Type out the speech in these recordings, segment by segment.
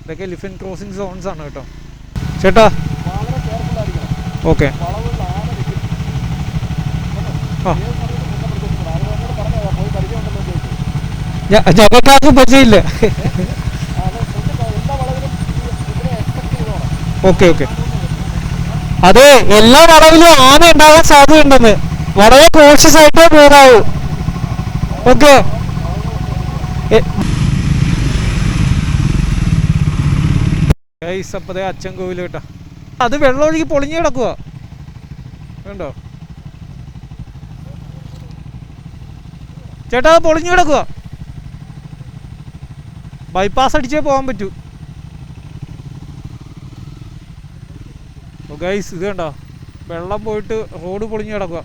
ഇതൊക്കെ elephant crossing zones ആണ് കേട്ടോ ചേട്ടാ. ഓക്കെ ഞങ്ങൾക്കാർക്കും പരിചയമില്ല. ഓക്കെ ഓക്കെ, അതെ എല്ലാ വളവിലും ആന ഉണ്ടാകാൻ സാധ്യതയുണ്ടെന്ന്, വളരെ കോഷ്യസ് ആയിട്ടേ പോകാവൂ. ഓക്കെ അപ്പതേ അച്ഛൻ കോവിൽ കേട്ടോ, അത് വെള്ളം ഒഴുകി പൊളിഞ്ഞു കിടക്കുക കണ്ടോ ചേട്ടാ, അത് പൊളിഞ്ഞു കിടക്കുക. ബൈപ്പാസ് അടിച്ചേ പോകാൻ പറ്റൂ. ഗൈസ് ഇത് കണ്ടോ, വെള്ളം പോയിട്ട് റോഡ് പൊളിഞ്ഞു കിടക്കുക.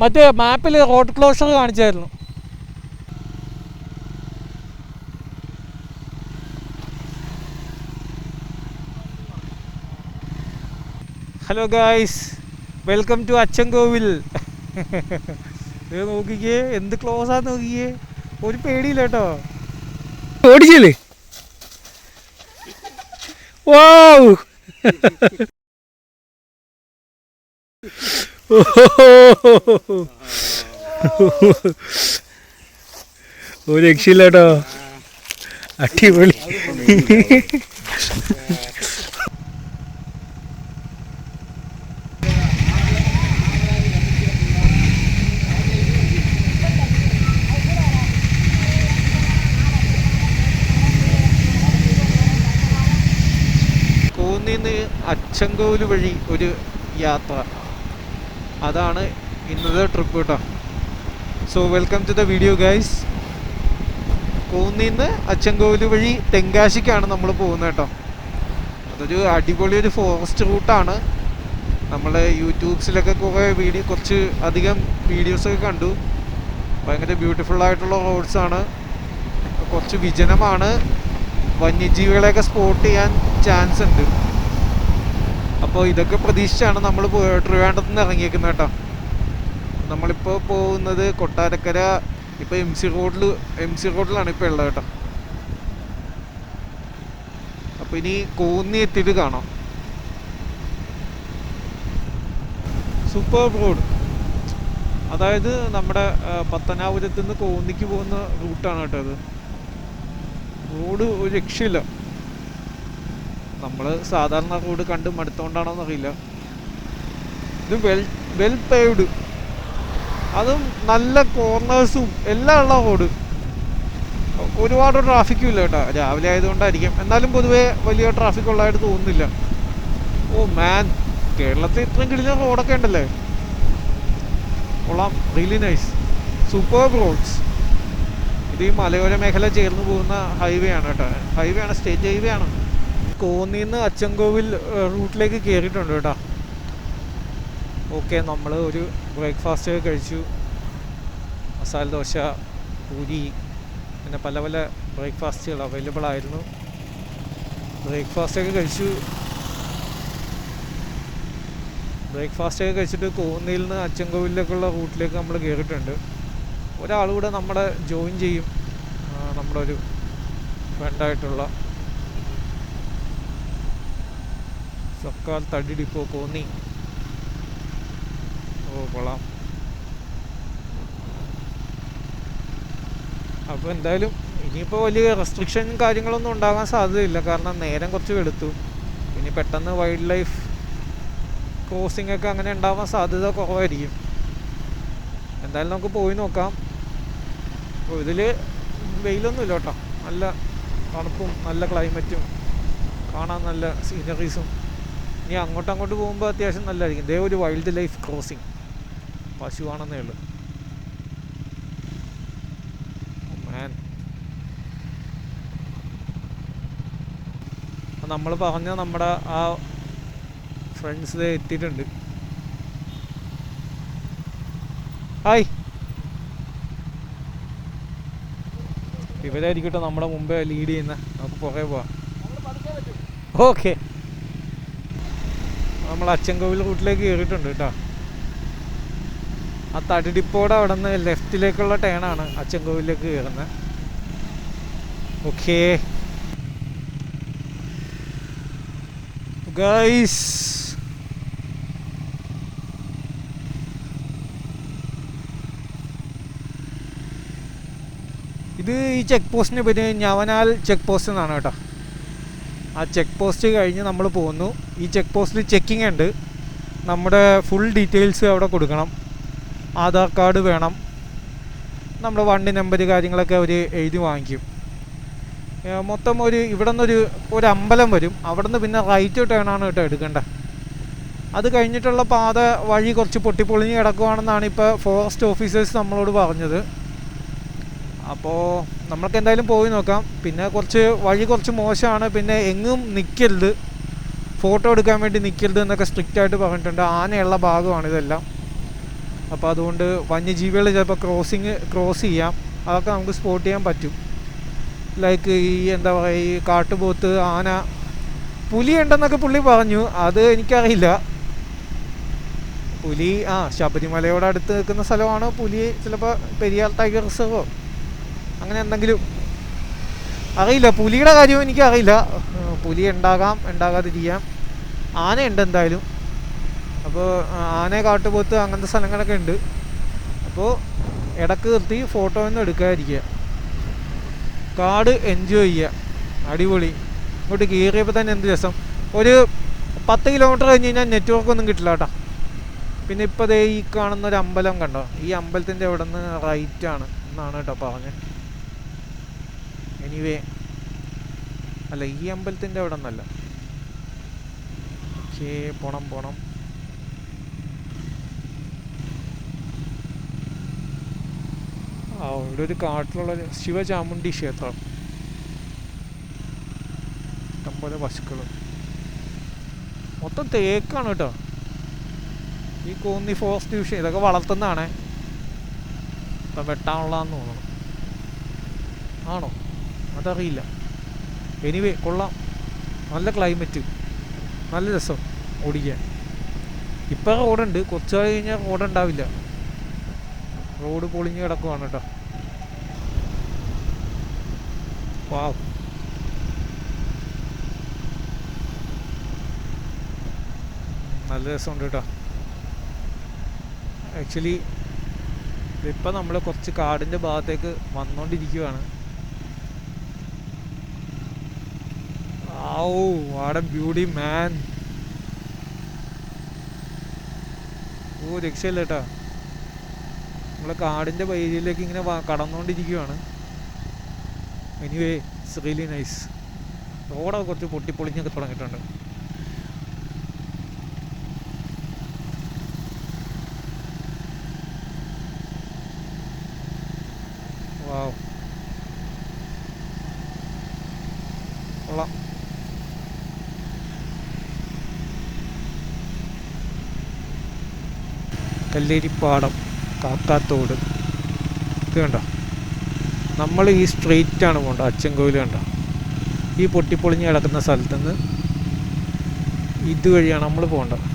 മറ്റേ മാപ്പിൽ റോഡ് ക്ലോഷർ കാണിച്ചായിരുന്നു. Hello guys, welcome to Achankovil. ഇത് നോക്കിക്കേ, എന്ത് ക്ലോസ് ആന്ന് നോക്കിക്കേ, ഒരു പേടിയില്ല കേട്ടോ. ഓടിക്കല്ലേ വാവ്. ഒരു രക്ഷയില്ല കേട്ടോ, അടിപൊളി. കോന്നിന്ന് അച്ചൻകോവിൽ വഴി ഒരു യാത്ര, അതാണ് ഇന്നത്തെ ട്രിപ്പ് കേട്ടോ. So welcome to the video guys. കോന്നിന്ന് അച്ചൻകോവിൽ വഴി തെങ്കാശിക്കാണ് നമ്മൾ പോകുന്നത് കേട്ടോ. അതൊരു അടിപൊളി ഒരു ഫോറസ്റ്റ് റൂട്ടാണ്. നമ്മൾ യൂട്യൂബ്സിലൊക്കെ കുറച്ച് അധികം വീഡിയോസൊക്കെ കണ്ടു. ഭയങ്കര ബ്യൂട്ടിഫുൾ ആയിട്ടുള്ള റോഡ്സാണ്, കുറച്ച് വിജനമാണ്, വന്യജീവികളെയൊക്കെ സ്പോട്ട് ചെയ്യാൻ ചാൻസ് ഉണ്ട്. അപ്പോൾ ഇതൊക്കെ പ്രതീക്ഷിച്ചാണ് നമ്മൾ ട്രിവാൻഡ്രത്ത് നിന്ന് ഇറങ്ങിയേക്കുന്നത് കേട്ടോ. നമ്മളിപ്പോൾ പോകുന്നത് കൊട്ടാരക്കര, ഇപ്പോൾ എം സി റോഡിലാണ് ഇപ്പോൾ ഉള്ളത് കേട്ടോ. അപ്പോൾ ഇനി കോന്നി എത്തിയിട്ട് കാണാം. സൂപ്പർ റോഡ്, അതായത് നമ്മുടെ പത്തനാപുരത്ത് നിന്ന് കോന്നിക്ക് പോകുന്ന റൂട്ടാണ് കേട്ടോ ഇത്. റോഡ് ഒരു രക്ഷയില്ല. നമ്മൾ സാധാരണ റോഡ് കണ്ട് മടുത്തോണ്ടാണോന്ന് അറിയില്ല. ഇത് വെൽ പേവ്ഡ്, അതും നല്ല കോർണേഴ്സും എല്ലാം ഉള്ള റോഡ്. ഒരുപാട് ട്രാഫിക്കും ഇല്ല കേട്ടോ, രാവിലെ ആയതുകൊണ്ടായിരിക്കും. എന്നാലും പൊതുവേ വലിയ ട്രാഫിക് ഉള്ളതായിട്ട് തോന്നുന്നില്ല. ഓ മാൻ, കേരളത്തിൽ ഇത്രയും കിടില റോഡൊക്കെ ഉണ്ടല്ലേ, കൊള്ളാം. Really nice, super roads. ഇത് ഈ മലയോര മേഖല ചേർന്ന് പോകുന്ന ഹൈവേ ആണ് കേട്ടോ. ഹൈവേ ആണ്, സ്റ്റേറ്റ് ഹൈവേ ആണ്. കോന്നിന്ന് അച്ചൻകോവിൽ റൂട്ടിലേക്ക് കയറിയിട്ടുണ്ട് കേട്ടോ. ഓക്കെ, നമ്മൾ ഒരു ബ്രേക്ക്ഫാസ്റ്റ് ഒക്കെ കഴിച്ചു. മസാല ദോശ, പൂരി, പിന്നെ പല പല ബ്രേക്ക്ഫാസ്റ്റുകൾ അവൈലബിൾ ആയിരുന്നു. ബ്രേക്ക്ഫാസ്റ്റൊക്കെ കഴിച്ചിട്ട് കോന്നിയിൽ നിന്ന് അച്ചൻകോവിലേക്കുള്ള റൂട്ടിലേക്ക് നമ്മൾ കയറിയിട്ടുണ്ട്. ഒരാൾ കൂടെ നമ്മളെ ജോയിൻ ചെയ്യും, നമ്മുടെ ഒരു ഫ്രണ്ടായിട്ടുള്ള സർക്കാർ തടി ഡിപ്പോ കോന്നി. ഓ കൊള്ളാം. അപ്പോൾ എന്തായാലും ഇനിയിപ്പോൾ വലിയ റെസ്ട്രിക്ഷൻ കാര്യങ്ങളൊന്നും ഉണ്ടാകാൻ സാധ്യതയില്ല, കാരണം നേരം കുറച്ച് വെളുത്തു. ഇനി പെട്ടെന്ന് വൈൽഡ് ലൈഫ് ക്രോസിംഗ് ഒക്കെ അങ്ങനെ ഉണ്ടാവാൻ സാധ്യത കുറവായിരിക്കും. എന്തായാലും നമുക്ക് പോയി നോക്കാം. അപ്പോൾ ഇതിൽ വെയിലൊന്നുമില്ല കേട്ടോ, നല്ല തണുപ്പും നല്ല ക്ലൈമറ്റും, കാണാൻ നല്ല സീനറീസും. ഇനി അങ്ങോട്ട് പോകുമ്പോൾ അത്യാവശ്യം നല്ലതായിരിക്കും. ഇതേ ഒരു വൈൽഡ് ലൈഫ് ക്രോസിംഗ്, പശുവാണെന്നേ ഉള്ളൂ. മാൻ, നമ്മൾ പറഞ്ഞ നമ്മുടെ ആ ഫ്രണ്ട്സ് എത്തിയിട്ടുണ്ട്. ഹായ്, ഇവരായിരിക്കട്ടെ നമ്മുടെ മുമ്പേ ലീഡ് ചെയ്യുന്ന. നമുക്ക് പുറകെ പോവാം. ഓക്കെ, നമ്മൾ അച്ചൻകോവിൽ റൂട്ടിലേക്ക് കയറിയിട്ടുണ്ട് കേട്ടോ. ആ തടി ഡിപ്പോയുടെ അവിടെ നിന്ന് ലെഫ്റ്റിലേക്കുള്ള ടേണാണ് അച്ചൻകോവിലേക്ക് കയറുന്നത്. ഓക്കേ ഗൈസ്, ഇത് ഈ ചെക്ക് പോസ്റ്റിന് പേര് ഞവനാൽ ചെക്ക് പോസ്റ്റ് എന്നാണ് കേട്ടോ. ആ ചെക്ക് പോസ്റ്റ് കഴിഞ്ഞ് നമ്മൾ പോകുന്നു. ഈ ചെക്ക് പോസ്റ്റിൽ ചെക്കിംഗ് ഉണ്ട്. നമ്മുടെ ഫുൾ ഡീറ്റെയിൽസ് അവിടെ കൊടുക്കണം. ആധാർ കാർഡ് വേണം, നമ്മുടെ വണ്ടി നമ്പർ കാര്യങ്ങളൊക്കെ അവർ എഴുതി വാങ്ങിക്കും. മൊത്തം ഇവിടെ നിന്നൊരു അമ്പലം വരും. അവിടെ നിന്ന് പിന്നെ റൈറ്റ് ടേണാണ് കേട്ടോ എടുക്കേണ്ടത്. അത് കഴിഞ്ഞിട്ടുള്ള പാത വഴി കുറച്ച് പൊട്ടിപ്പൊളിഞ്ഞ് കിടക്കുവാണെന്നാണ് ഇപ്പോൾ ഫോറസ്റ്റ് ഓഫീസേഴ്സ് നമ്മളോട് പറഞ്ഞത്. അപ്പോൾ നമ്മൾക്ക് എന്തായാലും പോയി നോക്കാം. പിന്നെ വഴി കുറച്ച് മോശമാണ്. പിന്നെ എങ്ങും നിൽക്കരുത്, ഫോട്ടോ എടുക്കാൻ വേണ്ടി നിൽക്കരുത് എന്നൊക്കെ സ്ട്രിക്റ്റായിട്ട് പറഞ്ഞിട്ടുണ്ട്. ആനയുള്ള ഭാഗമാണ് ഇതെല്ലാം. അപ്പോൾ അതുകൊണ്ട് വന്യജീവികൾ ചിലപ്പോൾ ക്രോസ് ചെയ്യാം. അതൊക്കെ നമുക്ക് സ്പോട്ട് ചെയ്യാൻ പറ്റും. ലൈക്ക് ഈ എന്താ പറയുക, ഈ കാട്ടുപോത്ത്, ആന, പുലി ഉണ്ടെന്നൊക്കെ പുള്ളി പറഞ്ഞു. അത് എനിക്കറിയില്ല. പുലി ശബരിമലയോട് അടുത്ത് നിൽക്കുന്ന സ്ഥലമാണ്. പുലി ചിലപ്പോൾ പെരിയാർ ടൈഗർ റിസർവോ അങ്ങനെ എന്തെങ്കിലും, അറിയില്ല. പുലിയുടെ കാര്യവും എനിക്കറിയില്ല. പുലി ഉണ്ടാകാം, ഉണ്ടാകാതിരിക്കാം. ആനയുണ്ട് എന്തായാലും. അപ്പോൾ ആന, കാട്ടുപോത്ത് അങ്ങനത്തെ സ്ഥലങ്ങളൊക്കെ ഉണ്ട്. അപ്പോൾ ഇടക്ക് നിർത്തി ഫോട്ടോ ഒന്നും എടുക്കാതിരിക്കുക. കാട് എൻജോയ് ചെയ്യുക, അടിപൊളി. ഇങ്ങോട്ട് കയറിയപ്പോൾ തന്നെ എന്ത് രസം. ഒരു 10 കിലോമീറ്റർ കഴിഞ്ഞ് കഴിഞ്ഞാൽ നെറ്റ്വർക്ക് ഒന്നും കിട്ടില്ല കേട്ടോ. പിന്നെ ഇപ്പോൾ ദേ ഈ കാണുന്നൊരു അമ്പലം കണ്ടോ, ഈ അമ്പലത്തിൻ്റെ അവിടെ നിന്ന് റൈറ്റാണ് എന്നാണ് കേട്ടോ പറഞ്ഞത്. എനിവേ അല്ല, ഈ അമ്പലത്തിൻ്റെ അവിടെ നിന്നല്ല. ഓക്കേ, പോണം. ഇവിടെ ഒരു കാട്ടിലുള്ള ശിവചാമുണ്ഡി ക്ഷേത്രം. ഇഷ്ടംപോലെ പശുക്കൾ, മൊത്തം തേക്കാണ് കേട്ടോ. ഈ കോന്നി ഫോറസ്റ്റ് ഡിവിഷൻ ഇതൊക്കെ വളർത്തുന്നതാണ്. ഇപ്പം വെട്ടാനുള്ളതെന്ന് തോന്നണം. ആണോ അതറിയില്ല. എനിവേ കൊള്ളാം, നല്ല ക്ലൈമറ്റ്, നല്ല രസം ഓടിക്കാൻ. ഇപ്പം റോഡുണ്ട്, കുറച്ച് കഴിഞ്ഞാൽ റോഡുണ്ടാവില്ല. റോഡ് പൊളിഞ്ഞ് കിടക്കുവാണ് കേട്ടോ. വാവ്, നല്ല രസമുണ്ട് കേട്ടോ. ആക്ച്വലി ഇപ്പം നമ്മൾ കുറച്ച് കാടിൻ്റെ ഭാഗത്തേക്ക് വന്നുകൊണ്ടിരിക്കുകയാണ്. What a beauty man. രക്ഷയില്ല കേട്ടോ. നമ്മൾ കാടിൻ്റെ ഏരിയയിലേക്ക് ഇങ്ങനെ കടന്നുകൊണ്ടിരിക്കുകയാണ്. Anyway it's really nice. റോഡൊക്കെ കുറച്ച് പൊട്ടിപ്പൊളിഞ്ഞൊക്കെ തുടങ്ങിയിട്ടുണ്ട്. വാവ്, കൊള്ളാം. കല്ലേരിപ്പാടം, കാക്കാത്തോട്, ഇത് കണ്ടോ. നമ്മൾ ഈ സ്ട്രെയിറ്റാണ് പോകേണ്ടത്. അച്ചൻകോവിൽ കണ്ടോ, ഈ പൊട്ടിപ്പൊളിഞ്ഞ് കിടക്കുന്ന സ്ഥലത്തുനിന്ന് ഇതുവഴിയാണ് നമ്മൾ പോകേണ്ടത്.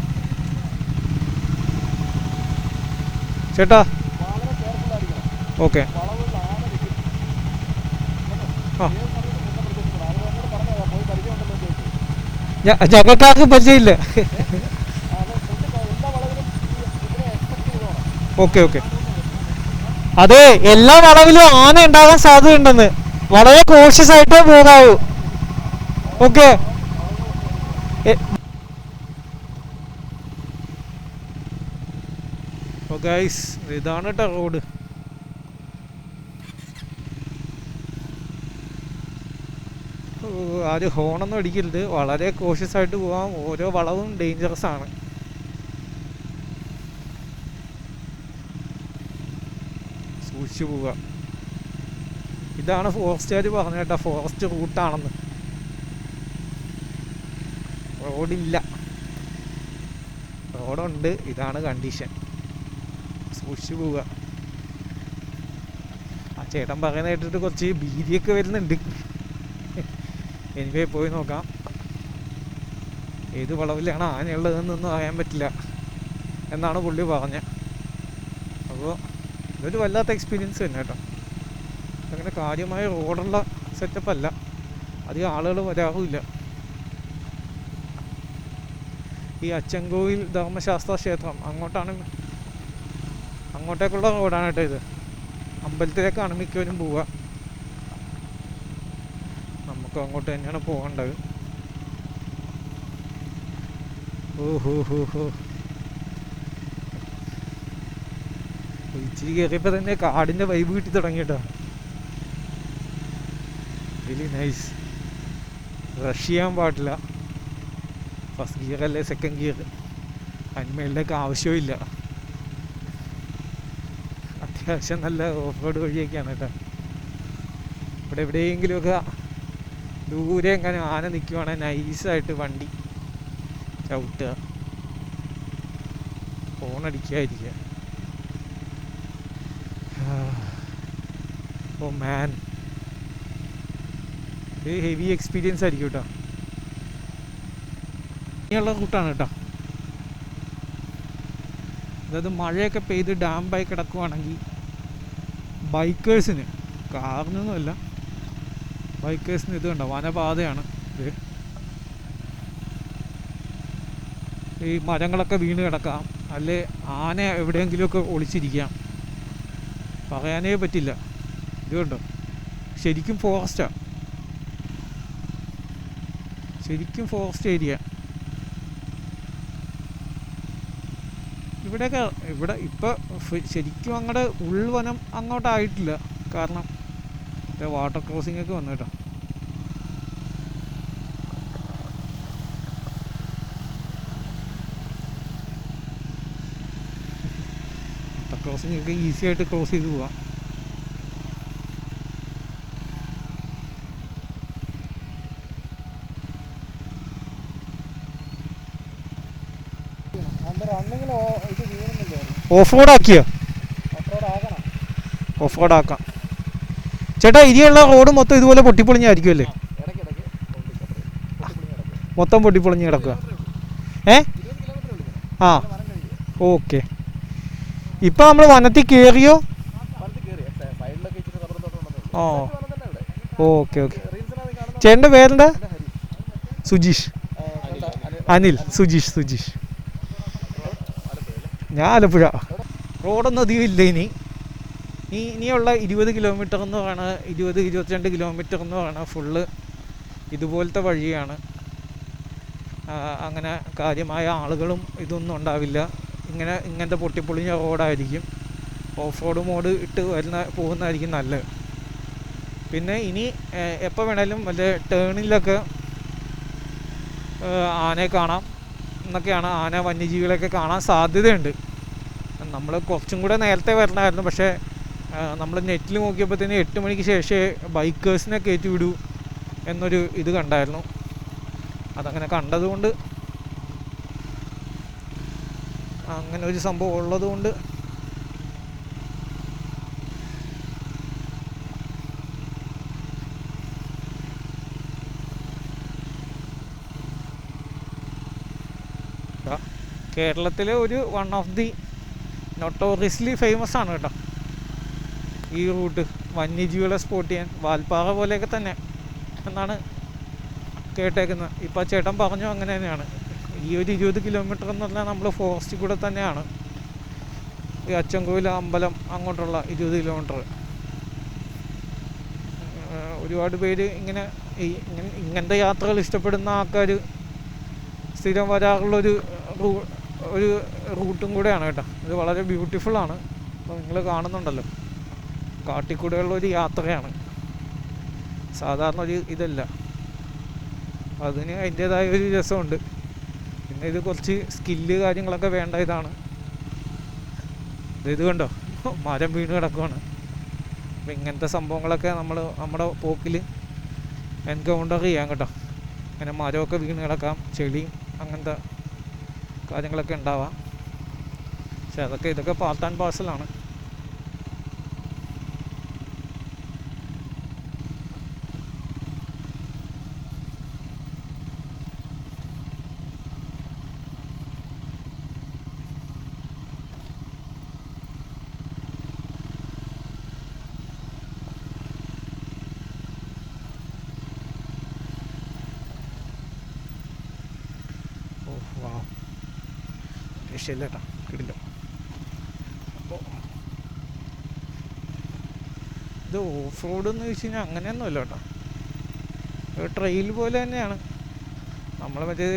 ചേട്ടാ ഓക്കെ. ഞങ്ങൾക്കാർക്ക് പരിചയമില്ല. ഓക്കെ. അതെ, എല്ലാ വളവിലും ആന ഉണ്ടാകാൻ സാധ്യതയുണ്ടെന്ന്. വളരെ കോഷ്യസ് ആയിട്ട് പോകാവൂ. ഓക്കെ. ഗൈസ്, ഇതാണ് കേട്ടോ റോഡ്. ആരും ഹോണൊന്നും അടിക്കരുത്, വളരെ കോഷ്യസ് ആയിട്ട് പോകാം. ഓരോ വളവും ഡേഞ്ചറസ് ആണ്. സൂക്ഷിച്ചു പോവുക. ഇതാണ് ഫോറസ്റ്റുകാർ പറഞ്ഞ കേട്ടോ, ഫോറസ്റ്റ് റൂട്ടാണെന്ന്. റോഡില്ല, റോഡുണ്ട്. ഇതാണ് കണ്ടീഷൻ. സൂക്ഷിച്ചു പോവുക. ആ ചേട്ടൻ പറയുന്ന കേട്ടിട്ട് കുറച്ച് ഭീതിയൊക്കെ വരുന്നുണ്ട്. എനിവേ പോയി നോക്കാം. ഏത് വളവിലാണ് ആനയുള്ളതെന്നൊന്നും അറിയാൻ പറ്റില്ല എന്നാണ് പുള്ളി പറഞ്ഞത്. അപ്പോൾ ഇതൊരു വല്ലാത്ത എക്സ്പീരിയൻസ് തന്നെ കേട്ടോ. അങ്ങനെ കാര്യമായ റോഡുള്ള സെറ്റപ്പ് അല്ല, അധികം ആളുകൾ വരാറുമില്ല. ഈ അച്ചൻകോവിൽ ധർമ്മശാസ്ത്ര ക്ഷേത്രം അങ്ങോട്ടേക്കുള്ള റോഡാണ് കേട്ടോ ഇത്. അമ്പലത്തിലേക്കാണ് മിക്കവരും പോവുക. നമുക്ക് അങ്ങോട്ട് തന്നെയാണ് പോകേണ്ടത്. ഓഹോ ഇച്ചിരി കയറിയപ്പോൾ തന്നെ കാടിൻ്റെ വൈബ് കിട്ടി തുടങ്ങിയിട്ടാ. Very nice. റഷ് ചെയ്യാൻ പാടില്ല. ഫസ്റ്റ് ഗിയർ അല്ലേ സെക്കൻഡ് ഗിയർ, അതിന്മേളിലേക്ക് ആവശ്യമില്ല. അത്യാവശ്യം നല്ല ഓഫ് റോഡ് വഴിയൊക്കെയാണ് കേട്ടോ. ഇവിടെ എവിടെയെങ്കിലുമൊക്കെ ദൂരെ എങ്ങനെ ആന നിൽക്കുവാണെങ്കിൽ നൈസായിട്ട് വണ്ടി ചവിട്ടുക, ഫോണടിക്കാതിരിക്കുക. ഓ മാൻ, ഇത് ഹെവി എക്സ്പീരിയൻസ് ആയിരിക്കും കേട്ടോ. ഇനിയുള്ള റൂട്ടാണ് കേട്ടോ. അതായത് മഴയൊക്കെ പെയ്ത് ഡാമ്പായി കിടക്കുവാണെങ്കിൽ ബൈക്കേഴ്സിന്, കാറിനൊന്നുമല്ല, ബൈക്കേഴ്സിന് ഇത് കണ്ടോ വനപാതയാണ് ഇത്. ഈ മരങ്ങളൊക്കെ വീണ് കിടക്കാം, അല്ലെ ആന എവിടെയെങ്കിലുമൊക്കെ ഒളിച്ചിരിക്കാം, പറയാനേ പറ്റില്ല. ഇത് കണ്ടോ, ശരിക്കും ഫോറസ്റ്റാണ്, ശരിക്കും ഫോറസ്റ്റ് ഏരിയ. ഇവിടെ ഇപ്പം ശരിക്കും അങ്ങോട്ട് ഉൾവനം അങ്ങോട്ടായിട്ടില്ല, കാരണം വാട്ടർ ക്രോസിംഗ് ഒക്കെ വന്നു കേട്ടോ. വാട്ടർ ക്രോസിംഗ് ഒക്കെ ഈസി ആയിട്ട് ക്രോസ് ചെയ്ത് പോവാം. ഓഫ് റോഡ് ആക്കിയോ? ഓഫ് റോഡ് ആക്കാം ചേട്ടാ. ഇനിയുള്ള റോഡ് മൊത്തം ഇതുപോലെ പൊട്ടിപ്പൊളിഞ്ഞായിരിക്കും അല്ലേ? മൊത്തം പൊട്ടിപ്പൊളിഞ്ഞ് കിടക്കുക. ആ ഓക്കെ. ഇപ്പം നമ്മൾ വനത്തിൽ കയറിയോ? ഓ ഓക്കെ ഓക്കെ. ചേട്ടൻ്റെ പേരെന്താ? സുജീഷ്. അനിൽ. സുജീഷ്. ഞാൻ ആലപ്പുഴ. റോഡൊന്നും അധികം ഇല്ല ഇനിയുള്ള 20 കിലോമീറ്റർ എന്ന് പറയുന്നത്, 22 കിലോമീറ്റർ എന്ന് പറയുന്നത് ഫുള്ള് ഇതുപോലത്തെ വഴിയാണ്. അങ്ങനെ കാര്യമായ ആളുകളും ഇതൊന്നും ഉണ്ടാവില്ല. ഇങ്ങനത്തെ പൊട്ടിപ്പൊളിഞ്ഞ റോഡായിരിക്കും. ഓഫ് റോഡ് മോഡ് ഇട്ട് പോകുന്നതായിരിക്കും നല്ലത്. പിന്നെ ഇനി എപ്പോൾ വേണേലും വല്ല ടേണിലൊക്കെ ആനയെ കാണാം എന്നൊക്കെയാണ്. ആന വന്യജീവികളൊക്കെ കാണാൻ സാധ്യതയുണ്ട്. നമ്മൾ കുറച്ചും കൂടെ നേരത്തെ വരണമായിരുന്നു, പക്ഷേ നമ്മൾ നെറ്റിൽ നോക്കിയപ്പോഴത്തേന് 8 മണിക്ക് ശേഷമേ ബൈക്കേഴ്സിനെ കയറ്റി വിടൂ എന്നൊരു ഇത് കണ്ടായിരുന്നു. അതങ്ങനെ കണ്ടതുകൊണ്ട്, അങ്ങനെ ഒരു സംഭവം ഉള്ളതുകൊണ്ട് കേരളത്തിലെ ഒരു വൺ ഓഫ് ദി നൊട്ടോറിയസ്ലി ഫേമസ് ആണ് കേട്ടോ ഈ റൂട്ട്. വന്യജീവികളെ സ്പോട്ട് ചെയ്യാൻ വാൽപ്പാറ പോലെയൊക്കെ തന്നെ എന്നാണ് കേട്ടേക്കുന്നത്. ഇപ്പോൾ ചേട്ടൻ പറഞ്ഞു അങ്ങനെ തന്നെയാണ്. ഈ ഒരു 20 കിലോമീറ്റർ എന്ന് പറഞ്ഞാൽ നമ്മൾ ഫോറസ്റ്റിൽ കൂടെ തന്നെയാണ്. ഈ അച്ചൻകോവിൽ അമ്പലം അങ്ങോട്ടുള്ള 20 കിലോമീറ്റർ. ഒരുപാട് പേര് ഇങ്ങനത്തെ യാത്രകൾ ഇഷ്ടപ്പെടുന്ന ആൾക്കാർ സ്ഥിരം വരാറുള്ളൊരു റൂട്ടും കൂടെയാണ് കേട്ടോ. ഇത് വളരെ ബ്യൂട്ടിഫുള്ളാണ്. അപ്പോൾ നിങ്ങൾ കാണുന്നുണ്ടല്ലോ, കാട്ടിക്കൂടെയുള്ളൊരു യാത്രയാണ്, സാധാരണ ഒരു ഇതല്ല. അതിന് അതിൻ്റേതായ ഒരു രസമുണ്ട്. പിന്നെ ഇത് കുറച്ച് സ്കില്ല് കാര്യങ്ങളൊക്കെ വേണ്ട ഇതാണ്. ഇത് കണ്ടോ, മരം വീണ് കിടക്കുവാണ്. അപ്പം ഇങ്ങനത്തെ സംഭവങ്ങളൊക്കെ നമ്മുടെ പോക്കിൽ എൻകൗണ്ടർ ചെയ്യാം കേട്ടോ. അങ്ങനെ മരമൊക്കെ വീണ് കിടക്കാം, ചെളിയും അങ്ങനത്തെ കാര്യങ്ങളൊക്കെ ഉണ്ടാവാം. പക്ഷെ ഇതൊക്കെ പാർട്ട് ആൻഡ് പാർസലാണ്. രക്ഷയില്ല കേട്ടോ, കിടില്ല. അപ്പോൾ ഇത് ഓഫ് റോഡ് എന്ന് വെച്ച് കഴിഞ്ഞാൽ അങ്ങനെയൊന്നും അല്ല കേട്ടോ, ട്രെയിൽ പോലെ തന്നെയാണ്. നമ്മൾ മറ്റേ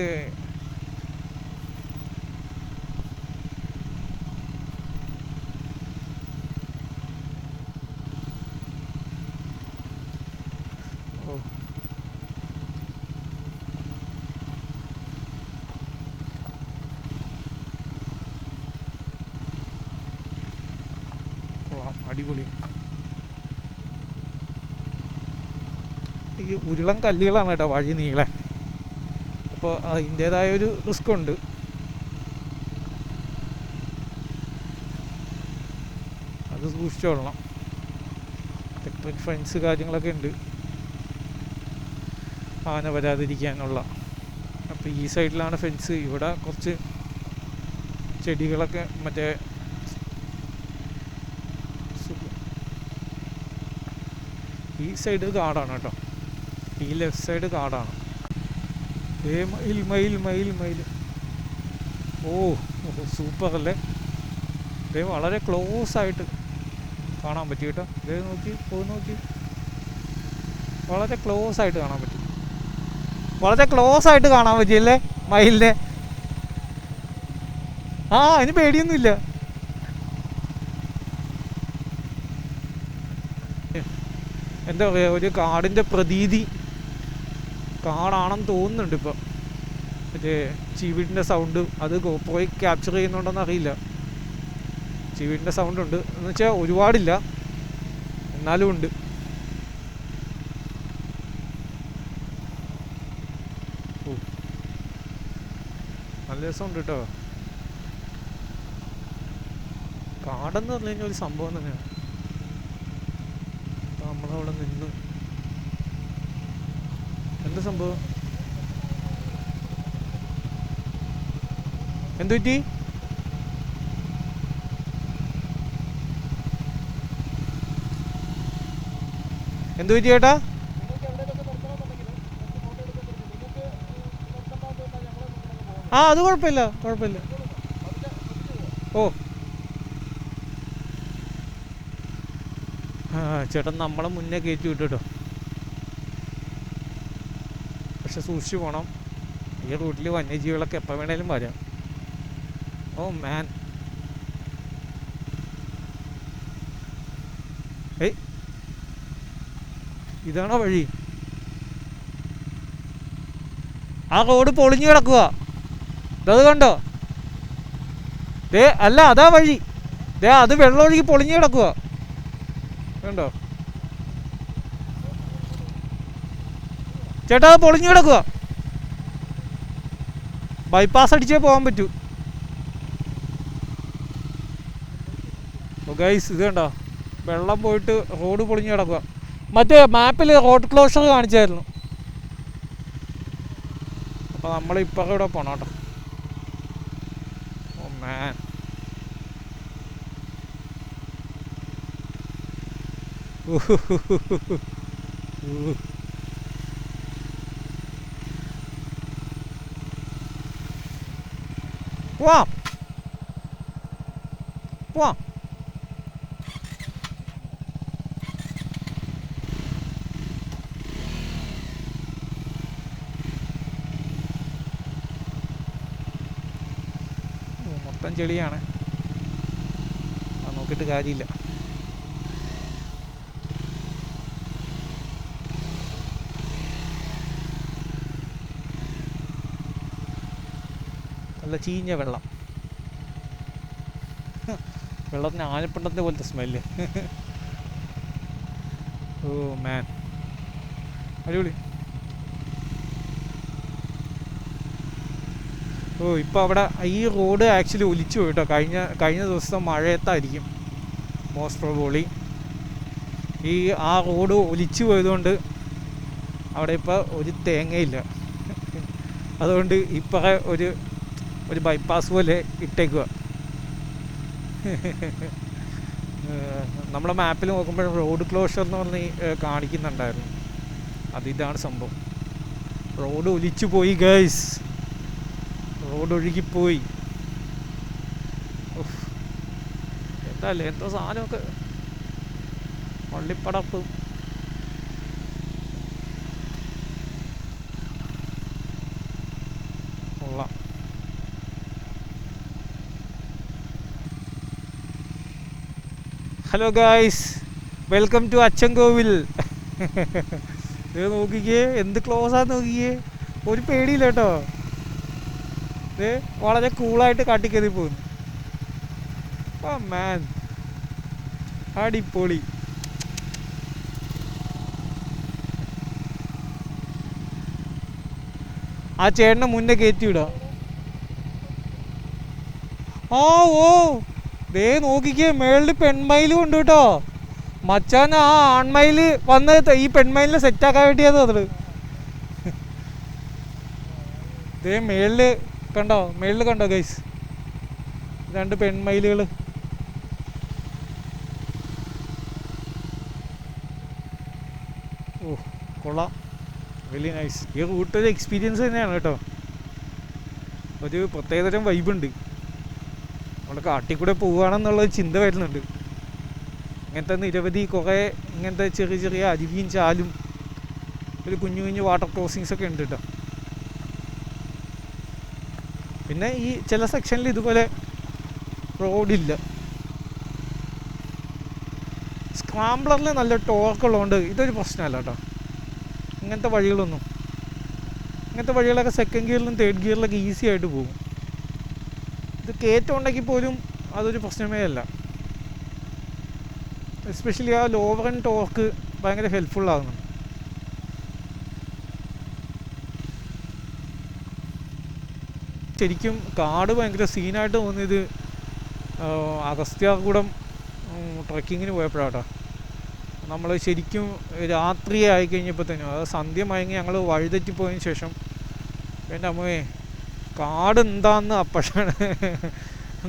അടിപൊളി. ഈ ഉരുളൻ കല്ലുകളാണ് കേട്ടോ വഴി നീളെ, അപ്പോൾ അതിൻ്റേതായൊരു റിസ്ക് ഉണ്ട്. അത് സൂക്ഷിച്ചോളണം. ഇലക്ട്രിക് ഫെൻസ് കാര്യങ്ങളൊക്കെ ഉണ്ട് ആന വരാതിരിക്കാനുള്ള. അപ്പോൾ ഈ സൈഡിലാണ് ഫെൻസ്. ഇവിടെ കുറച്ച് ചെടികളൊക്കെ മറ്റേ ഈ സൈഡ് കാടാണ് കേട്ടോ, ഈ ലെഫ്റ്റ് സൈഡ് കാടാണ്. മയിൽ മയിൽ മയിൽ മയിൽ. ഓ സൂപ്പർ അല്ലേ. വളരെ ക്ലോസ് ആയിട്ട് കാണാൻ പറ്റി കേട്ടോ. നോക്കി പോയി നോക്കി, വളരെ ക്ലോസ് ആയിട്ട് കാണാൻ പറ്റി, വളരെ ക്ലോസ് ആയിട്ട് കാണാൻ പറ്റിയല്ലേ മയിലിനെ. അതിന് പേടിയൊന്നുമില്ല. എന്താ പറയുക, ഒരു കാടിൻ്റെ പ്രതീതി കാടാണെന്ന് തോന്നുന്നുണ്ട് ഇപ്പം. മറ്റേ ചീവീടിൻ്റെ സൗണ്ട് അത് പോയി ക്യാപ്ചർ ചെയ്യുന്നുണ്ടോയെന്ന് അറിയില്ല. ചീവീടിൻ്റെ സൗണ്ട് ഉണ്ട് എന്ന് വെച്ചാൽ ഒരുപാടില്ല, എന്നാലും ഉണ്ട്. നല്ല രസമുണ്ട് കേട്ടോ. കാടെന്ന് പറഞ്ഞു കഴിഞ്ഞാൽ ഒരു സംഭവം തന്നെയാണ്. നമ്മളവിടെ നിന്ന് എന്താ സംഭവം, എന്തു പറ്റി? എന്തു പറ്റി ചേട്ടാ? അത് കുഴപ്പമില്ല കുഴപ്പമില്ല. ഓ ചേട്ടൻ നമ്മളെ മുന്നേ കയറ്റി വിട്ടു കേട്ടോ. പക്ഷെ സൂക്ഷിച്ചു പോകണം, ഈ റൂട്ടിൽ വന്യജീവികളൊക്കെ എപ്പോൾ വേണേലും വരാം. ഓ മാൻ, ഇതാണോ വഴി? ആ റോഡ് പൊളിഞ്ഞു കിടക്കുക, ഇതത് കണ്ടോ? അല്ല അതാ വഴി, അത് വെള്ളമൊഴുകി പൊളിഞ്ഞു കിടക്കുക കണ്ടോ ചേട്ടാ? അത് പൊളിഞ്ഞു കിടക്കുക, ബൈപ്പാസ് അടിച്ചേ പോകാൻ പറ്റൂ. ഗൈസ് ഇത് കണ്ടോ, വെള്ളം പോയിട്ട് റോഡ് പൊളിഞ്ഞു കിടക്കുക. മറ്റേ മാപ്പിൽ റോഡ് ക്ലോഷർ കാണിച്ചായിരുന്നു. അപ്പോൾ നമ്മളിപ്പോൾ ഇവിടെ പോകണം കേട്ടോ. ഓ മാൻ, പോവാം പോവാം. മൊത്തം ചെളിയാണ്, നോക്കിയിട്ട് കാര്യമില്ല. നല്ല ചീഞ്ഞ വെള്ളം, വെള്ളത്തിന് ആനപ്പിണ്ടത്തെ പോലത്തെ സ്മെല്ല്. ഓ മാൻ, അടിപൊളി. ഓ ഇപ്പോൾ അവിടെ ഈ റോഡ് ആക്ച്വലി ഒലിച്ചു പോയിട്ടോ. കഴിഞ്ഞ ദിവസം മഴയത്തായിരിക്കും മോസ്റ്റ് പ്രോബബ്ലി ആ റോഡ് ഒലിച്ചു പോയതുകൊണ്ട് അവിടെ ഇപ്പോൾ ഒരു തേങ്ങയില്ല. അതുകൊണ്ട് ഇപ്പോൾ ഒരു ബൈപ്പാസ് പോലെ ഇട്ടേക്കുക. നമ്മുടെ മാപ്പിൽ നോക്കുമ്പോൾ റോഡ് ക്ലോഷർ എന്ന് പറഞ്ഞ് കാണിക്കുന്നുണ്ടായിരുന്നു. ഇതാണ് സംഭവം. റോഡ് ഒലിച്ചു പോയി ഗൈസ്, റോഡ് ഒഴുകിപ്പോയി. എന്തല്ലേ എന്തോ സാധനമൊക്കെ പള്ളിപ്പടപ്പ്. കൊള്ളാം. Hello guys, welcome to Achankovil. ഇത് നോക്കിക്കേ, എന്ത് ക്ലോസാന്ന് നോക്കിക്കേ, ഒരു പേടിയില്ല കേട്ടോ. ഇത് വളരെ കൂളായിട്ട് കാട്ടിക്കയറി പോകുന്നു. മാൻ, അടിപൊളി. ആ ചേട്ടനെ മുന്നേ കയറ്റി വിടാം. ഓ ദേ നോക്കിക്കേ, മേളിൽ പെൺമയിലും ഉണ്ട് കേട്ടോ. മച്ചാൻ ആ ആൺമയില് വന്ന് ഈ പെൺമയിലിനെ സെറ്റാക്കാൻ വേണ്ടിയത് അത്. ദേ മേളില് കണ്ടോ ഗൈസ്, 2 പെൺമയിലുകൾ. ഓ കൊള്ളാം, വെരി നൈസ്. ഈ റൂട്ട് ഒരു എക്സ്പീരിയൻസ് തന്നെയാണ് കേട്ടോ. ഒരു പ്രത്യേകതരം വൈബുണ്ട്. നമ്മൾ കാട്ടിൽ കൂടെ പോവുകയാണെന്നുള്ളൊരു ചിന്ത വരുന്നുണ്ട്. ഇങ്ങനത്തെ നിരവധി കുറേ ഇങ്ങനത്തെ ചെറിയ ചെറിയ അരുവിയും ചാലും ഒരു കുഞ്ഞു കുഞ്ഞു വാട്ടർ ക്രോസിങ്സ് ഒക്കെ ഉണ്ട് കേട്ടോ. പിന്നെ ഈ ചില സെക്ഷനിൽ ഇതുപോലെ റോഡില്ല. സ്ക്രാംബ്ലറിൽ നല്ല ടോർക്കുള്ളതുകൊണ്ട് ഇതൊരു പ്രശ്നമല്ല കേട്ടോ. ഇങ്ങനത്തെ വഴികളൊക്കെ സെക്കൻഡ് ഗിയറിലും തേർഡ് ഗിയറിലൊക്കെ ഈസി ആയിട്ട് പോകും. ഇത് കയറ്റം ഉണ്ടെങ്കിൽ പോലും അതൊരു പ്രശ്നമേ അല്ല. എസ്പെഷ്യലി ആ ലോവർ ആൻഡ് ടോർക്ക് ഭയങ്കര ഹെൽപ്ഫുള്ളാകുന്നുണ്ട്. ശരിക്കും കാട് ഭയങ്കര സീനായിട്ട് തോന്നിയത് അഗസ്ത്യാർകൂടം ട്രക്കിങ്ങിന് പോയപ്പോഴാട്ടോ. നമ്മൾ ശരിക്കും രാത്രി ആയിക്കഴിഞ്ഞപ്പോൾ തന്നെ, അത് സന്ധ്യ മയങ്ങി ഞങ്ങൾ വഴിതെറ്റിപ്പോയതിന് ശേഷം എൻ്റെ അമ്മേ കാട് എന്താന്ന് അപ്പോഴാണ്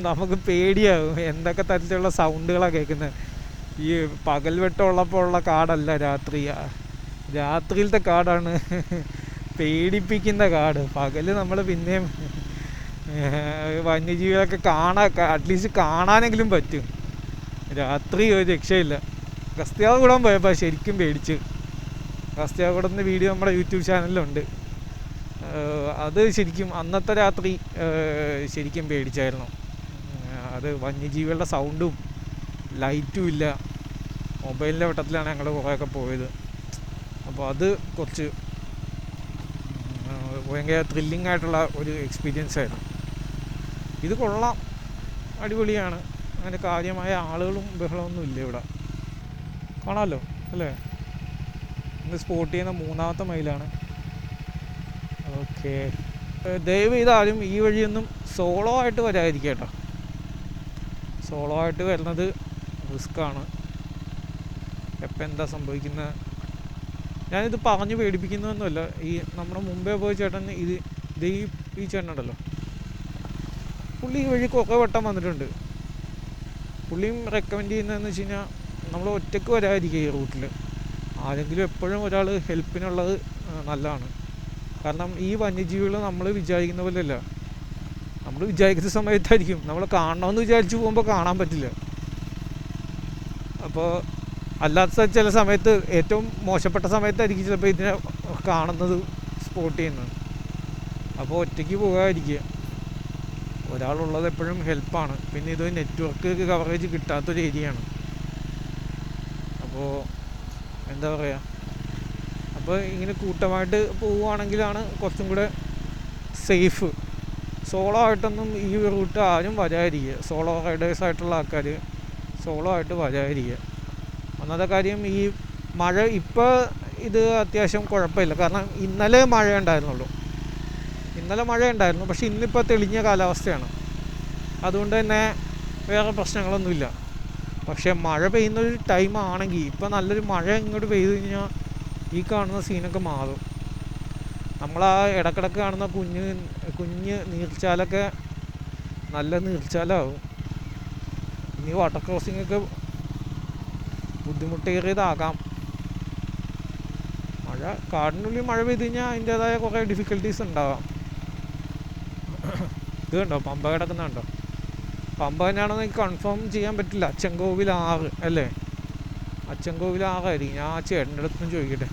നമുക്ക് പേടിയാകും. എന്തൊക്കെ തരത്തിലുള്ള സൗണ്ടുകളാണ് കേൾക്കുന്നത്. ഈ പകൽ വെട്ടം ഉള്ളപ്പോൾ ഉള്ള കാടല്ല, രാത്രിയിലത്തെ കാടാണ് പേടിപ്പിക്കുന്ന കാട്. പകൽ നമ്മൾ പിന്നെയും വന്യജീവികളൊക്കെ അറ്റ്ലീസ്റ്റ് കാണാനെങ്കിലും പറ്റും. രാത്രി ഒരു രക്ഷയില്ല. അഗസ്ത്യാർകൂടം പോയപ്പോൾ ശരിക്കും പേടിച്ച്. അഗസ്ത്യാർകൂടത്തിൻ്റെ വീഡിയോ നമ്മുടെ യൂട്യൂബ് ചാനലിലുണ്ട്. അത് ശരിക്കും അന്നത്തെ രാത്രി ശരിക്കും പേടിച്ചായിരുന്നു. അത് വന്യജീവികളുടെ സൗണ്ടും ലൈറ്റും ഇല്ല. മൊബൈലിൻ്റെ വെട്ടത്തിലാണ് ഞങ്ങൾ കുറേയൊക്കെ പോയത്. അപ്പോൾ അത് കുറച്ച് ഭയങ്കര ത്രില്ലിംഗ് ആയിട്ടുള്ള ഒരു എക്സ്പീരിയൻസ് ആയിരുന്നു. ഇത് കൊള്ളാം, അടിപൊളിയാണ്. അങ്ങനെ കാര്യമായ ആളുകളും ബഹളമൊന്നും ഇല്ല ഇവിടെ. കാണാമല്ലോ അല്ലേ. ഇന്ന് സ്പോട്ട് ചെയ്യുന്ന 3ാമത്തെ മൈലാണ്. ഓക്കെ, ദയവ് ചെയ്താലും ഈ വഴിയൊന്നും സോളോ ആയിട്ട് വരാതിരിക്കുക കേട്ടോ. സോളോ ആയിട്ട് വരുന്നത് റിസ്ക്കാണ്. എപ്പോൾ എന്താ സംഭവിക്കുന്നത്. ഞാനിത് പറഞ്ഞ് പേടിപ്പിക്കുന്നതൊന്നുമല്ല. ഈ നമ്മുടെ മുമ്പേ പോയ ചേട്ടൻ ഈ ചേട്ടനുണ്ടല്ലോ, പുള്ളി ഈ വഴി കുറേ വട്ടം വന്നിട്ടുണ്ട്. പുള്ളിയും റെക്കമെൻഡ് ചെയ്യുന്നതെന്ന് വെച്ച് കഴിഞ്ഞാൽ നമ്മൾ ഒറ്റയ്ക്ക് വരാതിരിക്കുക ഈ റൂട്ടിൽ. ആരെങ്കിലും എപ്പോഴും ഒരാൾ ഹെൽപ്പിനുള്ളത് നല്ലതാണ്. കാരണം ഈ വന്യജീവികൾ നമ്മൾ വിചാരിക്കുന്ന പോലെയല്ല. നമ്മൾ വിചാരിക്കുന്ന സമയത്തായിരിക്കും. നമ്മൾ കാണണമെന്ന് വിചാരിച്ച് പോകുമ്പോൾ കാണാൻ പറ്റില്ല. അപ്പോൾ അല്ലാത്ത ചില സമയത്ത്, ഏറ്റവും മോശപ്പെട്ട സമയത്തായിരിക്കും ചിലപ്പോൾ ഇതിനെ കാണുന്നത്, സ്പോട്ട് ചെയ്യുന്നത്. അപ്പോൾ ഒറ്റയ്ക്ക് പോകാതിരിക്കുക. ഒരാളുള്ളത് എപ്പോഴും ഹെൽപ്പാണ്. പിന്നെ ഇത് നെറ്റ്വർക്ക് കവറേജ് കിട്ടാത്തൊരു ഏരിയയാണ്. അപ്പോൾ എന്താ പറയുക, അപ്പോൾ ഇങ്ങനെ കൂട്ടമായിട്ട് പോവുകയാണെങ്കിലാണ് കുറച്ചും കൂടെ സേഫ്. സോളോ ആയിട്ടൊന്നും ഈ റൂട്ട് ആരും വരാതിരിക്കുക. സോളോ റൈഡേഴ്സായിട്ടുള്ള ആൾക്കാർ സോളോ ആയിട്ട് വരാതിരിക്കുക. ഒന്നാമത്തെ കാര്യം, ഈ മഴ ഇപ്പോൾ ഇത് അത്യാവശ്യം കുഴപ്പമില്ല. കാരണം ഇന്നലെ മഴ ഉണ്ടായിരുന്നുള്ളൂ. പക്ഷെ ഇന്നിപ്പോൾ തെളിഞ്ഞ കാലാവസ്ഥയാണ്. അതുകൊണ്ട് തന്നെ വേറെ പ്രശ്നങ്ങളൊന്നുമില്ല. പക്ഷേ മഴ പെയ്യുന്നൊരു ടൈം ആണെങ്കിൽ, ഇപ്പോൾ നല്ലൊരു മഴ ഇങ്ങോട്ട് പെയ്തു കഴിഞ്ഞാൽ ഈ കാണുന്ന സീനൊക്കെ മാറും. നമ്മളാ ഇടക്കിടക്ക് കാണുന്ന കുഞ്ഞ് നീർച്ചാലൊക്കെ നല്ല നീർച്ചാലാവും. ഇനി വാട്ടർ ക്രോസിംഗ് ഒക്കെ ബുദ്ധിമുട്ടേറിയതാകാം. കാടിനുള്ളിൽ മഴ പെയ്ത് കഴിഞ്ഞാൽ അതിൻ്റേതായ കുറേ ഡിഫിക്കൽട്ടീസ് ഉണ്ടാകാം. ഇത് കണ്ടോ, പമ്പ കിടക്കുന്ന കണ്ടോ. പമ്പ തന്നെയാണെന്ന് എനിക്ക് കൺഫേം ചെയ്യാൻ പറ്റില്ല. അച്ചൻകോവിൽ 6 അല്ലേ? അച്ചൻകോവിൽ 6 ആയിരിക്കും. ഞാൻ ആ ചേട്ടൻ്റെ അടുത്തുനിന്ന് ചോദിക്കട്ടെ.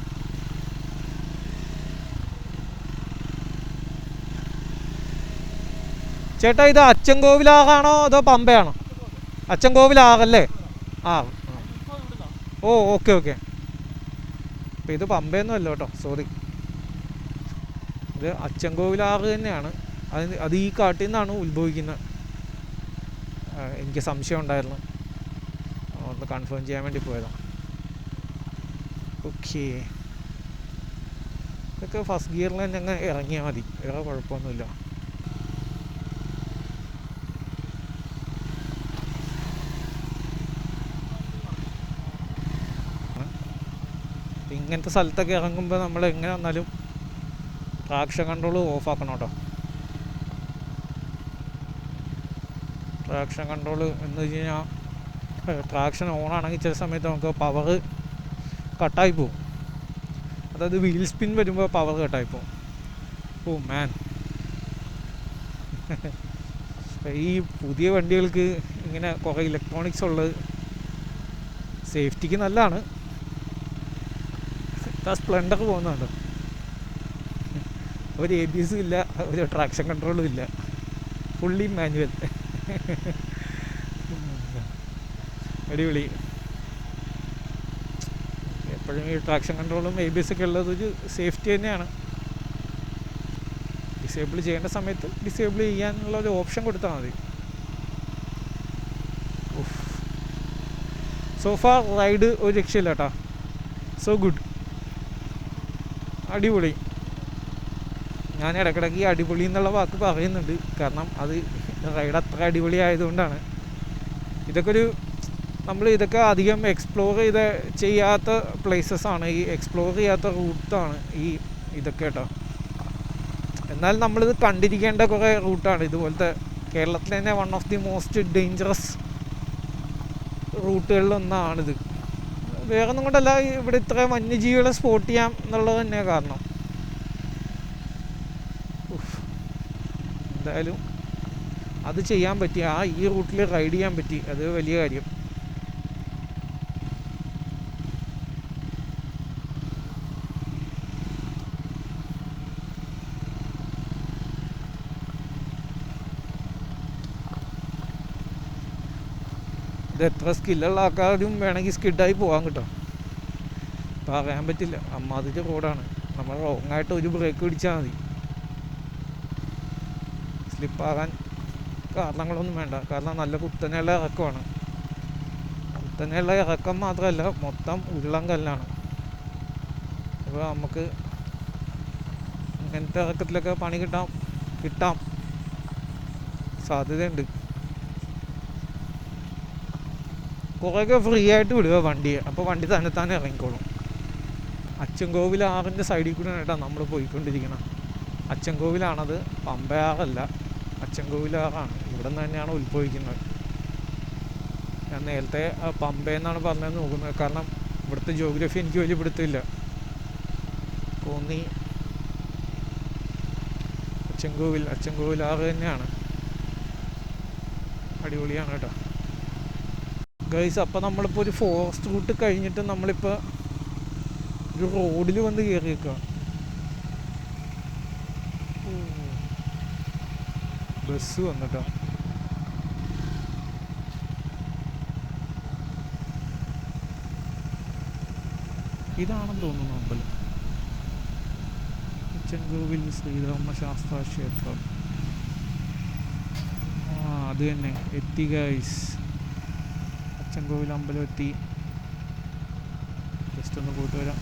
ചേട്ടാ, ഇത് അച്ചൻകോവിൽ 6 അതോ പമ്പയാണോ? അച്ചൻകോവിൽ 6 അല്ലേ? ആ, ഓ ഓക്കെ ഓക്കെ. അപ്പം ഇത് പമ്പയൊന്നും അല്ല കേട്ടോ, സോറി. ഇത് അച്ചൻകോവിൽ 6 തന്നെയാണ്. അത് ഈ കാട്ടിൽ നിന്നാണ് ഉത്ഭവിക്കുന്നത്. എനിക്ക് സംശയം ഉണ്ടായിരുന്നു, ഒന്ന് കൺഫേം ചെയ്യാൻ വേണ്ടി പോയതാണ്. ഓക്കെ, ഇതൊക്കെ ഫസ്റ്റ് ഗിയറിൽ തന്നെ അങ്ങ് ഇറങ്ങിയാൽ മതി, വേറെ കുഴപ്പമൊന്നുമില്ല. ഇങ്ങനത്തെ സ്ഥലത്തൊക്കെ ഇറങ്ങുമ്പോൾ നമ്മൾ എങ്ങനെ വന്നാലും ട്രാക്ഷൻ കൺട്രോൾ ഓഫ് ആക്കണം കേട്ടോ. ട്രാക്ഷൻ കൺട്രോൾ എന്ന് വെച്ച് കഴിഞ്ഞാൽ ട്രാക്ഷൻ ഓണാണെങ്കിൽ ചില സമയത്ത് നമുക്ക് പവർ കട്ടായി പോകും. അതായത് വീൽ സ്പിൻ വരുമ്പോൾ പവർ കട്ടായി പോകും. ഓ മാൻ, ഈ പുതിയ വണ്ടികൾക്ക് ഇങ്ങനെ കുറേ ഇലക്ട്രോണിക്സ് ഉള്ളത് സേഫ്റ്റിക്ക് നല്ലതാണ്. സ്പ്ലെൻഡർ പോകുന്നുണ്ട്, ഒരു ABS ഇല്ല, ഒരു ട്രാക്ഷൻ കൺട്രോളും ഇല്ല, ഫുള്ളി മാനുവൽ. അടിപൊളി. എപ്പോഴും ഈ ട്രാക്ഷൻ കൺട്രോളും ABS ഒക്കെ ഉള്ളത് ഒരു സേഫ്റ്റി തന്നെയാണ്. ഡിസേബിൾ ചെയ്യേണ്ട സമയത്ത് ഡിസേബിൾ ചെയ്യാനുള്ള ഒരു ഓപ്ഷൻ കൊടുത്താൽ മതി. സോഫാ റൈഡ് ഒരു രക്ഷയില്ല കേട്ടോ, സോ ഗുഡ്, അടിപൊളി. ഞാൻ ഇടയ്ക്കിടയ്ക്ക് ഈ അടിപൊളി എന്നുള്ള വാക്ക് പറയുന്നുണ്ട്, കാരണം അത് റൈഡ് അത്ര അടിപൊളി ആയതുകൊണ്ടാണ്. ഇതൊക്കെ അധികം എക്സ്പ്ലോർ ചെയ്യാത്ത പ്ലേസസ് ആണ്, ഈ എക്സ്പ്ലോർ ചെയ്യാത്ത റൂട്ടാണ് ഇതൊക്കെ കേട്ടോ. എന്നാൽ നമ്മളിത് കണ്ടിരിക്കേണ്ട കുറേ റൂട്ടാണ്. ഇതുപോലത്തെ കേരളത്തിൽ തന്നെ one of the most dangerous റൂട്ടുകളിലൊന്നാണിത്. വേറെ ഒന്നും കൊണ്ടല്ല, ഇവിടെ ഇത്ര വന്യജീവികളെ സ്പോട്ട് ചെയ്യാം എന്നുള്ളത് തന്നെയാണ് കാരണം. എന്തായാലും അത് ചെയ്യാൻ പറ്റി, ഈ റൂട്ടിൽ റൈഡ് ചെയ്യാൻ പറ്റി, അത് വലിയ കാര്യം. ഇത് എത്ര സ്കില്ലുള്ള ആൾക്കാരും വേണമെങ്കിൽ സ്കിഡായി പോകാൻ കിട്ടും, പറയാൻ പറ്റില്ല. അമ്മാതിരി റോഡാണ്. നമ്മൾ റോങ്ങായിട്ട് ഒരു ബ്രേക്ക് പിടിച്ചാൽ മതി, സ്ലിപ്പാകാൻ കാരണങ്ങളൊന്നും വേണ്ട. കാരണം നല്ല കുത്തനെയുള്ള ഇറക്കമാണ്. കുത്തനെയുള്ള ഇറക്കം മാത്രമല്ല, മൊത്തം ഉരുളൻ കല്ലാണ്. അപ്പോൾ നമുക്ക് ഇങ്ങനത്തെ ഇറക്കത്തിലൊക്കെ പണി കിട്ടാം സാധ്യതയുണ്ട്. കുറേയൊക്കെ ഫ്രീ ആയിട്ട് വിടുക വണ്ടിയെ, അപ്പോൾ വണ്ടി തന്നെ ഇറങ്ങിക്കോളും. അച്ചൻകോവിൽ 6 സൈഡിൽ കൂടെ കേട്ടോ നമ്മൾ പോയിക്കൊണ്ടിരിക്കണം. അച്ചൻകോവിലാണത്, പമ്പയാറല്ല, അച്ചൻകോവിൽ 6 ഇവിടെ നിന്ന് തന്നെയാണ് ഉത്ഭവിക്കുന്നത്. ഞാൻ നേരത്തെ പമ്പയെന്നാണ് പറഞ്ഞത് നോക്കുന്നത്, കാരണം ഇവിടുത്തെ ജോഗ്രഫി എനിക്ക് വലിയ പിടുത്തമില്ല. കോന്നി അച്ചൻകോവിൽ 6 തന്നെയാണ്. അടിപൊളിയാണ് കേട്ടോ ഗൈസ്. അപ്പോൾ നമ്മളിപ്പോൾ ഒരു ഫോറസ്റ്റ് റൂട്ട് കഴിഞ്ഞിട്ട് നമ്മളിപ്പോൾ ഒരു റോഡിൽ വന്ന് കയറിയേക്കുക. ബസ് വന്നിട്ടോ. ഇതാണെന്ന് തോന്നുന്നു അമ്പലം, അച്ചൻകോവിൽ ശ്രീധർമ്മശാസ്ത്ര ക്ഷേത്രം. അത് തന്നെ എത്തി ഗൈസ്, അച്ചൻകോവിൽ അമ്പലം എത്തി. ജസ്റ്റ് ഒന്ന് പോയിട്ട് വരാം.